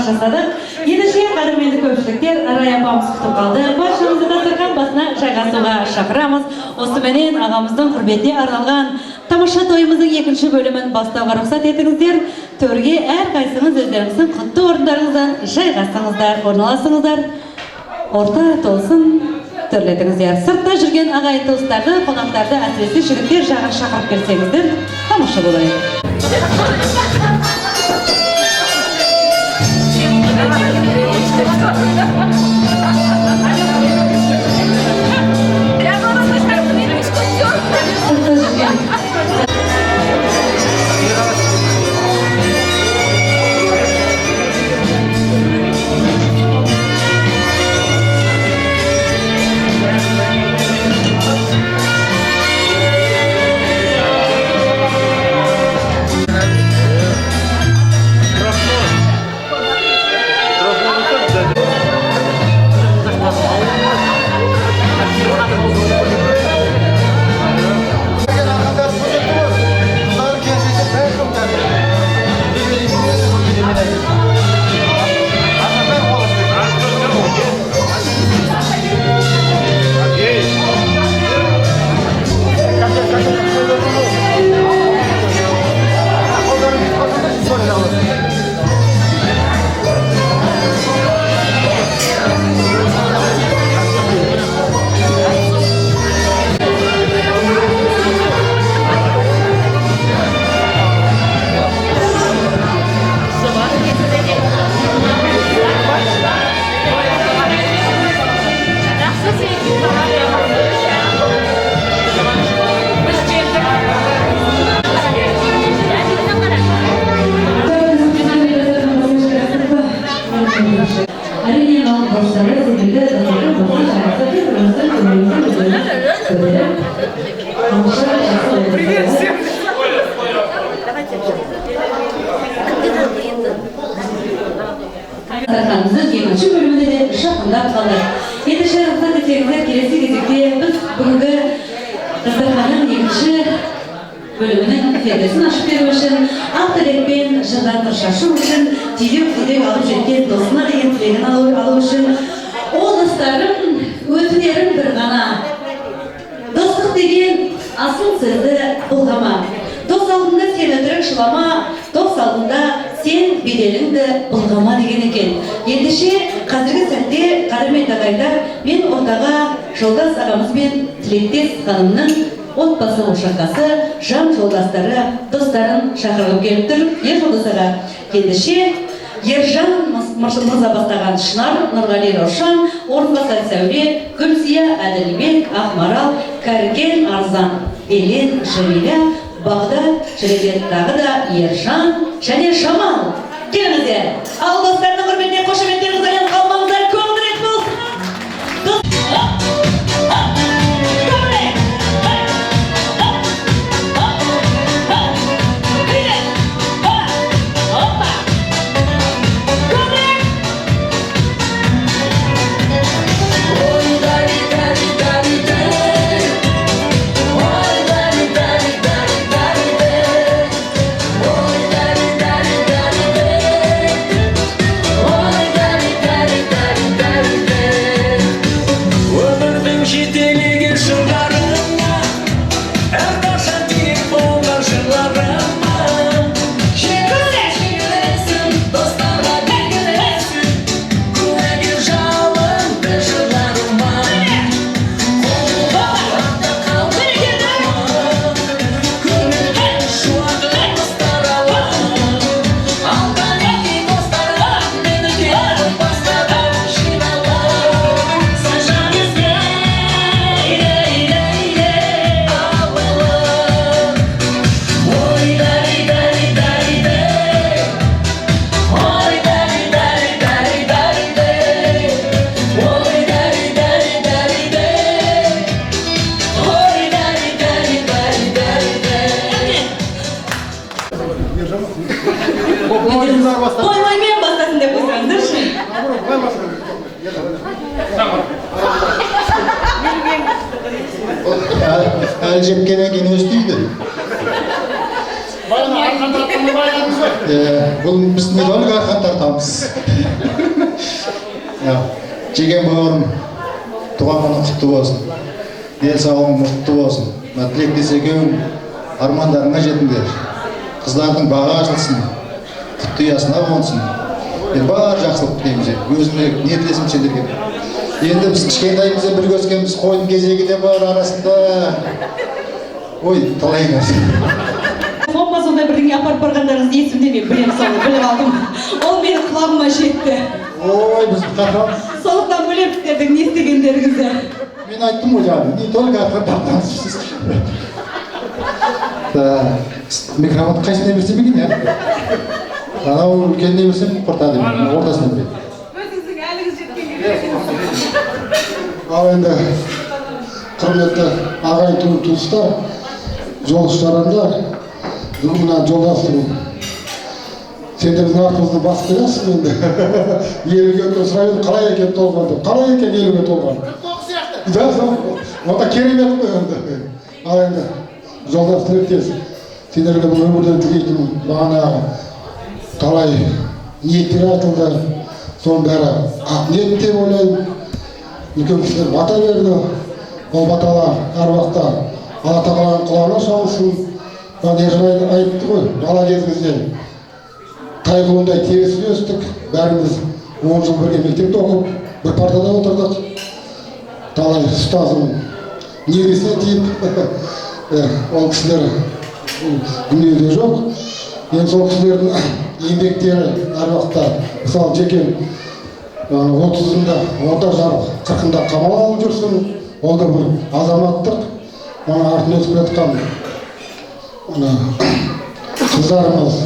жасадық. Ендеше қадірменді көпшіліктер Рая апамыз күтіп қалды. Баршаңызды дастархан басына жайғасуға шақырамыз. Осыменен ағамыздың құрметіне арналған тамаша тойымыздың екінші бөлімін бастауға рұқсат етіңіздер. Төрге әрқайсыңыз өздеріңіздің құтты орындарыңыздан жайғасыңыздар, орналасыңыздар. Орта толсын төрлетіңіздер. Сыртта жүрген ағайын туыстарды, қонақтарды, әсіресе жігіттер жағын шақырып келсеңіздер, тамаша болайық. Тарханымыздың екінші бөлімінде де жақындап қалды. Ендеше рұқсат етсеңіздер, келесі кезекте біз бүгінгі дастарханның екінші бөлімінің пердесін ашып беру үшін, ақ тілекпен жырдан шашу үшін, түйдек алып жеткен досына деген тілегін алу үшін, о достарым, өтінерім бір ғана. Достық деген асыл сөзді бұлғама. Дос алдында сен өтірік жылама, дос алдында сен беделіңді бұлғама деген екен. Ендеше қазіргі сәтте қадірменді ағайындар, мен ортаға жолдас ағамызбен тілектес ханымның отбасы ошаққасы, жан жолдастары, достарын шақырып келіп тұр. Жолдас аға, ендеше Ержан мырза бастаған Шынар, Нұрғали Раушан, Орынбасар Сәуле, Гүлзия Әділбек, Ақмарал, Кәркен Арзан, Елен Жәмиля, Бағдат, Шеребет тағы да Ержан және Жамал. Келіңіздер. Ал достарының құрметіне қошеметтеріңізден қалмаңыздар, көңілдірек болсын. Тоймаймен бастасын деп қойсаңыздаршы. Әлі жепкенен кейін өстейді. Баяна арқандыраттың байладыңыз ғой. Бұл біз недолық арқан тартамыз. Жеген бауырым, туған күні құтты болсын. Денсаулығың мықты болсын. Тілектес екеуің армандарыңа жетіңдер. Қыздардың бағы ашылсын, құтты ұясына қонсын. Бар жақсылық тілейміз. Өзіме не тілесім сендерге. Енді біз кішкентайымызда бірге өскенбіз, қойдың кезегі де бар арасында. Ой, талай нәрсе. Сондай бірдеңе апарып барғандарыңызды есімде мен білем, соны біліп алдым. Ол менің құлағыма жетті. Ой, біз қатамыз. Сондықтан білем сіздердің не істегендеріңізді. Мен айттым ғой жаңа, не только арқан тартамыз. Микрофонды қайсына берсем екен, я? Анау үлкеніне берсем құртады, ортасына береді. Өзіңіздің әліңіз жеткен керек. Ал енді құрметті ағайын туыстар, жолдас жарандар, мына жолдастың сендердің артымызды басып келесің енді. Елуге сұрайын қалай екен толған деп. Қалай екен елуге толған? 49 сияқты. Онда керемет қой енді. Ал енді жолдас тілектес, сендерге бұл өмірден тілейтін бағанағы талай ниеттер айтылды. Соның бәрі ақ ниет деп ойлаймын. Үлкен кісілер бата берді. Ол баталар әр уақытта Алла тағаланың құлағына шалсын. Ержан айтты ғой, бала кезімізде тайғұлындай тегісіз өстік. Бәріміз 10 жыл бірге мектепте оқып, бір партада отырдық. Талай ұстазым негізіне тиіп, ол кісілер дүниеде жоқ. Енді сол кісілердің еңбектері әр уақытта, мысалы Жекен 30-ында, орта жарық 40-ында қамал алып жүрсін. Ол да бір азаматтық, оның артын өсіп жатқан қыздарымыз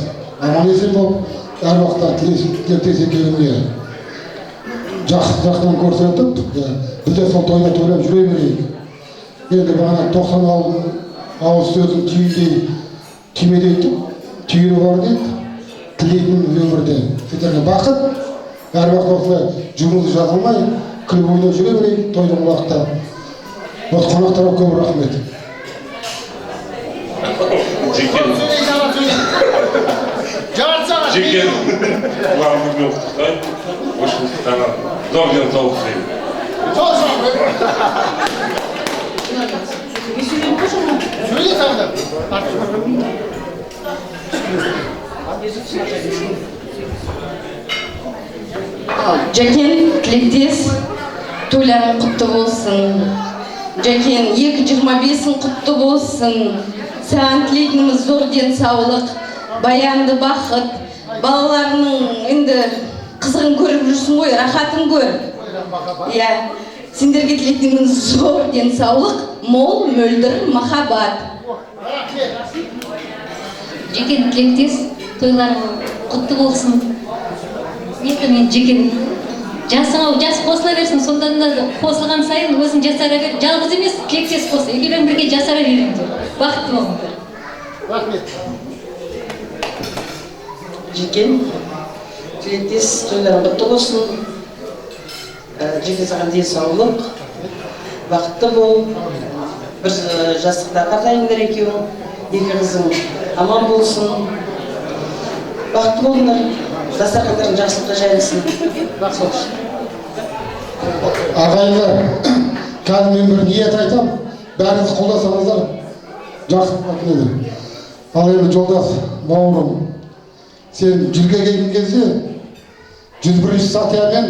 аман есен болып, әр уақытта тілектес екеуіне жақсыдан көрсетіп, біз де сол тойда тойлап жүре берейік. Енді бағана 90 ауыз сөздің түйме дейді, түйіні бар дейді, тілейтін өмірде сіздерге бақыт, әр уақытта осылай жұмыс жазылмай, күліп ойнап жүре берейік тойдың уақытта. Осы қонақтарға көп рахмет. Жекен, ұлан бүгін құттықтай, ұшқылықтана, зор денсаулық тілеймін. Жекен, тілектес, тойларың құтты болсын. Жекен, 2-25-ің құтты болсын. Саған тілейтініміз зор денсаулық, баянды бақыт, балаларының енді қызығын көріп жүрсің ғой, рахатын көр. Сендерге тілейтініміз зор денсаулық, мол, мөлдір, махаббат. Жекен, тілектес, тойларың құтты болсын. Енді мен Жекен, жас қосыла берсін, сондан да қосылған сайын өзің жасара бер. Жалғыз емес, тілектес қос, екеуің бірге жасара беріңдер. Бақытты болыңдар. Рахмет. Жекен, тілектес, тойларың құтты болсын. Жекен, саған денсаулық, бақытты бол. Бір жастықта қартайыңдар екеуің, екі қызың аман болсын. Бақытты болыңдар. Дастархандарың жақсылыққа жайылсын. Ағайындар, қазір мен бір ниет айтам, бәріңіз қолдасаңыздар жақсы болатын еді. Ал енді жолдас бауырым, сен жүрге келген кезде 101-ші статьямен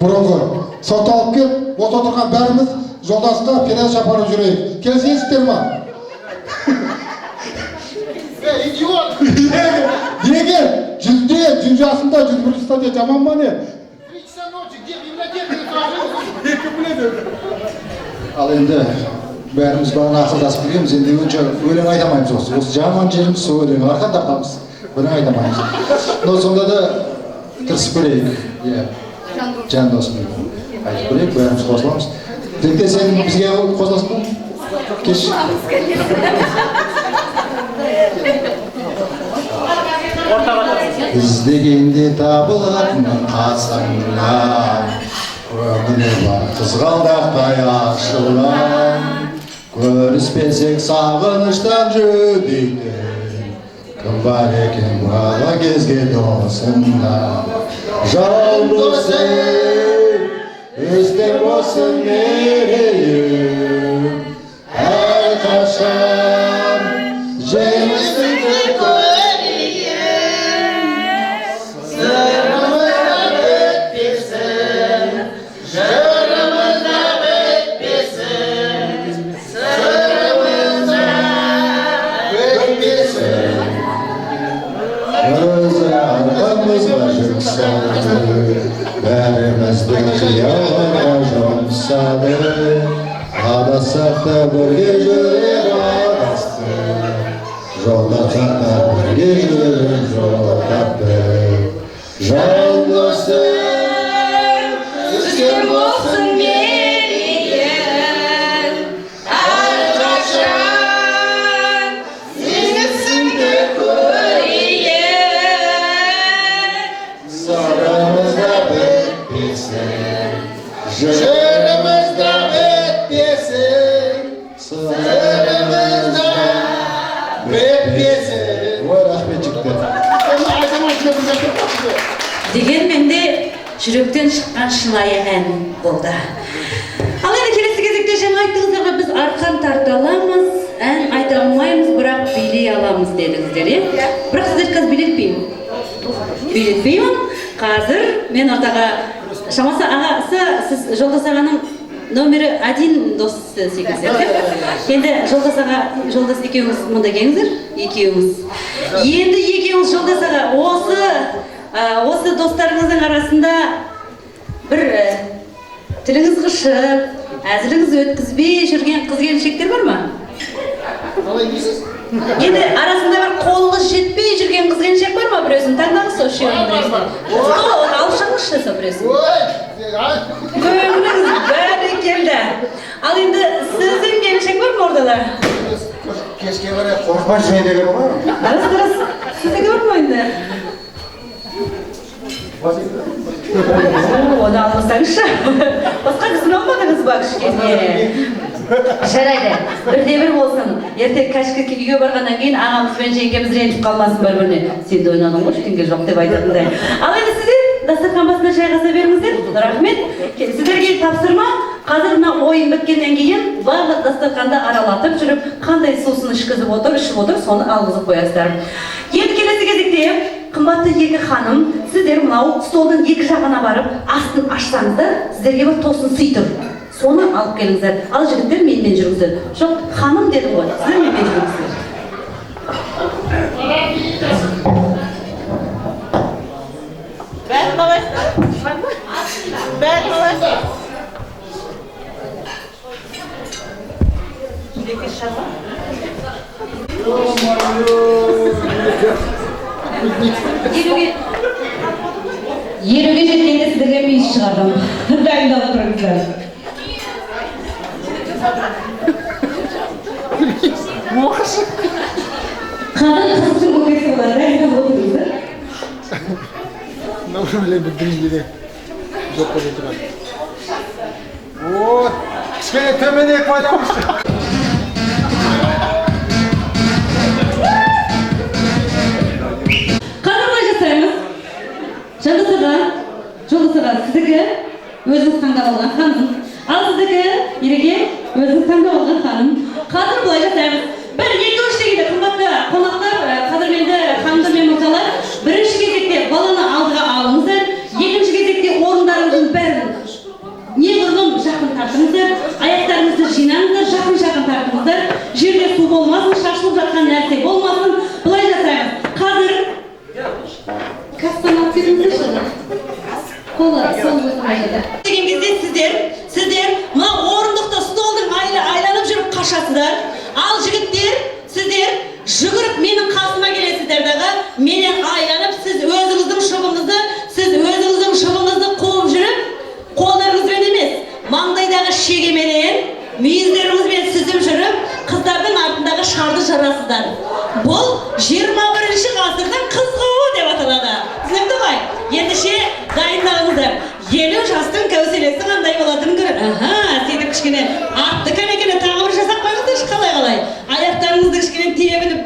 бұрынғы сот алып кел, осы отырған бәріміз жолдасқа передача апарып жүрейік. Келісесіздер ма? Идиот! Неге? 100 жасында 101-ші статья жаман ба не? 3 часа ночи, где библиотека? Ал енді бәріміз бағана ақылдасып келеміз, енді өлең айтамаймыз осы. Осы жаман жеріміз сол өлең, арқан тартамыз, өлең айтамаймыз. Но сонда да тырысып көрейік. Жан досым айтып көрейік, бәріміз қосыламыз. Тілекте сен бізге қосыласың ба? Кеш. Іздегенде табылатын қасыңнан, өмірі бар қызғалдақтай ашылған. Көріспесек сағыныштан жүдейтін, Бар екен бала кезге досында жан досы өстер болсын мерейім әрқашан жеңісіңді көрейін сырымызда бітпесін жырымызда бітпесін сырымызда бітпесін өзі арқамызға жүк салды бәрімізді қиялға жұмсады адасақ та бірге жүрер адасты жолда тартар бірге жүрер жол тапты жан досым өстер болсын мерейім әрқашан жеңісіңді көрейін сырымызда бітпесін жырымызда бітпесін сырымызда бітпесін ой рахмет жігіттер дегенмен де жүректен шыққан шынайы ән болды. Ал енді келесі кезекте жаңа айттыңыздар біз арқан тарта аламыз, ән айта алмаймыз, бірақ билей аламыз дедіңіздер, иә? Бірақ сіздер қазір билетпеймін. Қазір мен ортаға шамасы ағасы, сіз Жолдас ағаның номері 1 дос секілсіздер. Енді Жолдас аға, Жолдас екеуіңіз мұнда келіңіздер, екеуіңіз. Енді екеуіңіз Жолдас аға осы достарыңыздың арасында бір тіліңіз қышып, әзіліңіз өткізбей жүрген қыз-келіншектер бар ма? Енді арасында бір қолыңыз жетпей жүрген қыз-келіншек бар ма біреусін? Таңдаңыз сол үшеуінің біреусін. Алып шығыңызшы сол біреусін. Көңіліңіз бәрі келді. Ал енді сіздің келіншек бар ма ордада? кешке қарай қорықпа жайдегі бар ма? Дұрыс. Сіздегі бар ма енді? Оны алыңыздарыңызшы. Басқа кісіні алмадыңыз ба кішкене? Жарайды, бірде-бір болсын. Ертең кәшкі үйге барғаннан кейін ағамыз бен жеңгеміз ренжіп қалмасын бір-біріне. Сен де ойнадың ғой, ештеңе жоқ деп айтатындай. Ал енді сіздер дастархан басына жайғаса беріңіздер. Рахмет. Сіздерге тапсырма. Қазір мына ойын біткеннен кейін барлық дастарханды аралатып жүріп, қандай сусын ішіп отыр, соны алғызып қоясыздар. Енді келесі кезекте қымбатты екі ханым, сіздер мынау столдың екі жағына барып, астын ашсаңыздар, сіздерге бір тосын сый тұр. Соны алып келіңіздер. Ал жігіттер менімен жүріңіздер. Жоқ, ханым дедім ғой, сіздер менімен жүріңіздер. Елуге жеткенде сіздерге мүйіз шығардым. Дайындалып тұрыңыздар. Қадыр қыздың көкесі болады, дайындалып отырыңыздар. Нормально бір дрижбеде жоқ болып тұрған. О, кішкене төменек байламызшы. Жолдас аға, сіздікі өзіңіз таңдап алған ханым. Ал сіздікі ереге өзіңіз таңдап алған ханым. Қазір бұлай жасаймыз. Бір екі-үш дегенде қымбатты қонақтар, қадірменді ханымдар мен мырзалар, бірінші кезекте баланы алдыға алыңыздар. Екінші кезекте орындарыңыздың бәрін неғұрлым жақын тартыңыздар. Аяқтарыңызды жинаңыздар, жақын тартыңыздар. Жерде су болмасын, шашылып жатқан нәрсе болмасын. Бұлай жасаймыз. Қазір каспан алып беріңіздерші. Қолы, сол өзіңізді. Деген кезде сіздер мына орындықты столдың айланып жүріп қашасыздар. Ал жігіттер, сіздер жүгіріп менің қасыма келесіздер дағы. Менен айланып, сіз өзіңіздің шыбыңызды қуып жүріп, қолдарыңызбен емес, маңдайдағы шегеменен, мүйіздеріңізбен сүзіп жүріп, қыздардың артындағы шарды жарасыздар. Бұл 21-ші ғасырдың қыз қуы деп аталады. Түсінікті ғой? Ендіше дайындалыңыздар. 50 жастың кәуселесі қандай болатынын көріп. Сөйтіп кішкене атты кәнекені тағы бір жасап қойыңыздаршы, қалай. Аяқ аяқтарыңызды кішкене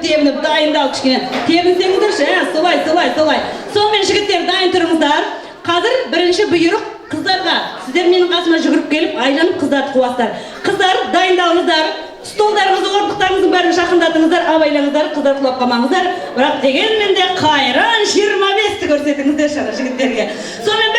тебініп дайындалып кішкене тебінсеңіздерші, солай. Сонымен жігіттер дайын тұрыңыздар. Қазір бірінші бұйрық қыздарға. Сіздер менің қасыма жүгіріп келіп, айланып қыздарды қуасыздар. Қыздар дайындалыңыздар. Столдарыңызды, орындықтарыңыздың бәрін жақындатыңыздар, абайлаңыздар, қыздар құлап қалмаңыздар. Бірақ дегенмен де қайран 25-ті көрсетіңіздер жігіттерге. Сонымен